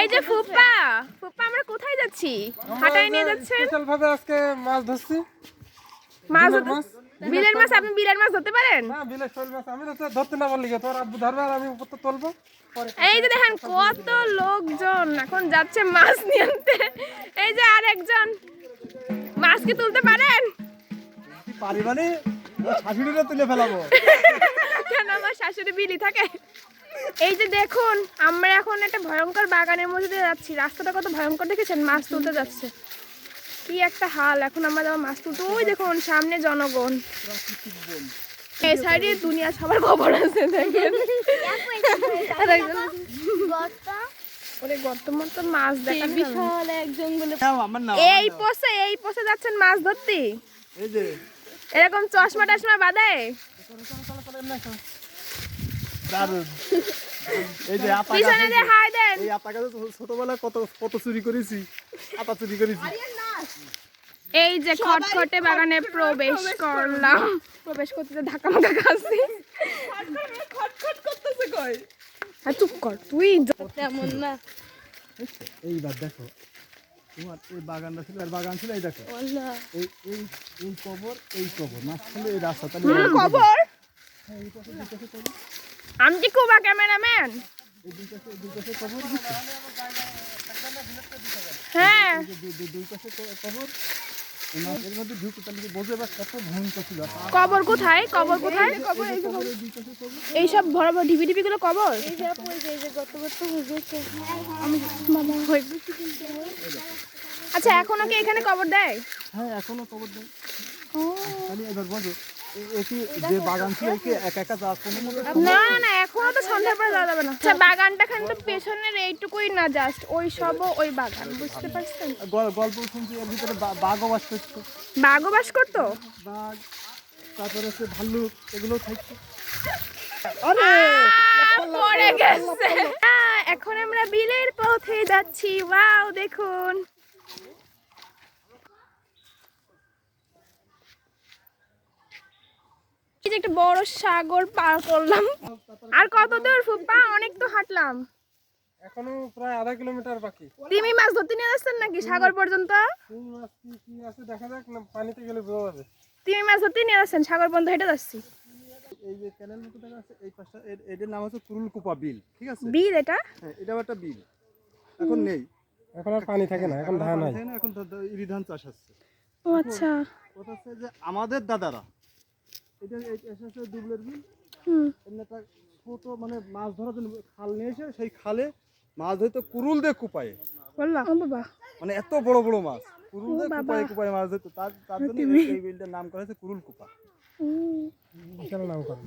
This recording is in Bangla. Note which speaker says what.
Speaker 1: এই যে ফুপা ফুপা আমরা কোথায় যাচ্ছি? হাটায় নিয়ে যাচ্ছেন?
Speaker 2: স্পেশাল ভাবে আজকে মাছ ধরছি।
Speaker 1: মাছ
Speaker 2: বিলের মাছ।
Speaker 1: বিলের মাছ আপনি বিলের মাছ ধরতে পারেন?
Speaker 2: না বিলের শোল মাছ আমি তো ধরতে না বললি তোর আব্বু ধরবে আর আমি উপর তো তুলবো পরে।
Speaker 1: এই যে দেখেন কত লোকজন এখন যাচ্ছে মাছ নিয়ে আনতে। এই যে আরেকজন, মাছ কি তুলতে পারেন?
Speaker 2: পারি মানে শাশুড়িরে তুলে ফেলাবো।
Speaker 1: কেন আমার শাশুড়ি বিলি থাকে? এই যে দেখুন আমরা এখন একটা ভয়ঙ্কর বাগানের মধ্যে দিয়ে যাচ্ছি। রাস্তাটা কত ভয়ঙ্কর দেখেছেন? মাছ তুলতে যাচ্ছে, কি একটা হাল। এখন আমরা যাবো মাছ তুলতে। ওই দেখুন সামনে জনগণ, এই সাইডে দুনিয়া সবার খবর আছে দেখেন। ওরে গর্ত মতো মাছ দেখেন, বিশাল এক জঙ্গলে। এই পোষে যাচ্ছেন মাছ ধরতে?
Speaker 2: এই যে
Speaker 1: এরকম চশমা টশমা বাঁধে?
Speaker 2: দারুণ। এই যে আপা
Speaker 1: পিছনে দিয়ে হাই দেন।
Speaker 2: এই আপা কাছে ছোটবেলায় কত কত চুরি করেছি, আপা চুরি করেছি।
Speaker 1: এই যে খটখটে বাগানে প্রবেশ করলাম। প্রবেশ করতে ধাক্কা মাকা খাচ্ছি। খটখট করতেছে কই? আর চুপ কর তুই, তেমন না।
Speaker 2: এইবার দেখো তোমার এই বাগানটা ছিল, আর বাগান ছিল এই দেখো এই এই এই কবর মাছ ছিল এই রাস্তা তাহলে
Speaker 1: খবর আমি কি কুবা ক্যামেরাম্যান?
Speaker 2: এই দুই পাশে কবর দিচ্ছে।
Speaker 1: হ্যাঁ
Speaker 2: দুই পাশে কবর এই মাছের মধ্যে ঢুকে তাহলে বোঝে বা কত ভয়ঙ্কর ছিল।
Speaker 1: কবর কোথায়? কবর কোথায়? এইসব বড় বড় ঢিপি ঢিপি গুলো কবর। আচ্ছা এখনো কি এখানে কবর দেয়?
Speaker 2: হ্যাঁ এখনো কবর দেয়। তাহলে এবার বোঝো এটি যে বাগান ছিল কি একা একা যাওয়ার কোনো মতো
Speaker 1: না না এখনো তো সন্ধ্যার পরে যাওয়া যাবে না। আচ্ছা বাগানটা খান তো পেছনের এইটুকুই না, জাস্ট ওই সব ওই বাগান, বুঝতে পারছেন?
Speaker 2: গল্প শুনছি এর ভিতরে বাঘও বাস করতো।
Speaker 1: বাঘও বাস করতো?
Speaker 2: বাঘ তারপরে হচ্ছে ভাল্লুক এগুলো থাকতো।
Speaker 1: পড়ে গেছে। এখন আমরা বিলের পথে যাচ্ছি। ওয়াও দেখুন, এই যে একটা বড় সাগর পার করলাম। আর কত দূর ফুপা? অনেক তো হাঁটলাম।
Speaker 2: এখনো প্রায় আধা কিলোমিটার বাকি।
Speaker 1: তিমি মাছ ধরতে নিয়ে যাচ্ছেন নাকি সাগর পর্যন্ত?
Speaker 2: তিমি মাছ কি আছে দেখা যাক, না পানিতে গেলে বোঝা যাবে।
Speaker 1: তিমি মাছ ধরতে নিয়ে যাচ্ছেন? সাগর পর্যন্ত হেঁটে যাচ্ছি।
Speaker 2: এই যে ক্যানেল মতো দেখা আছে এই পাশটা, এটার নাম হচ্ছে কুরুলকুপা বিল, ঠিক আছে?
Speaker 1: বিল এটা?
Speaker 2: হ্যাঁ এটাও একটা বিল। এখন নেই, এখন আর পানি থাকে না, এখন ধান হয়। এখন ইরি ধান চাষ হচ্ছে।
Speaker 1: ও আচ্ছা।
Speaker 2: কথা হচ্ছে যে আমাদের দাদারা এটা এসেছে দুবলের বিল, এমনি একটা ছোট মানে মাছ ধরার জন্য খাল নিয়ে এসে সেই খালে মাছ ধরতে কুরুল দিয়ে কুপায়ে,
Speaker 1: বললাম ও বাবা,
Speaker 2: মানে এত বড় বড় মাছ কুরুল দিয়ে কুপায়ে কুপায়ে মাছ ধরতো। তার জন্য এই বিলটার নাম করা হয়েছে কুরুল কুপা। বিশাল নাম করা।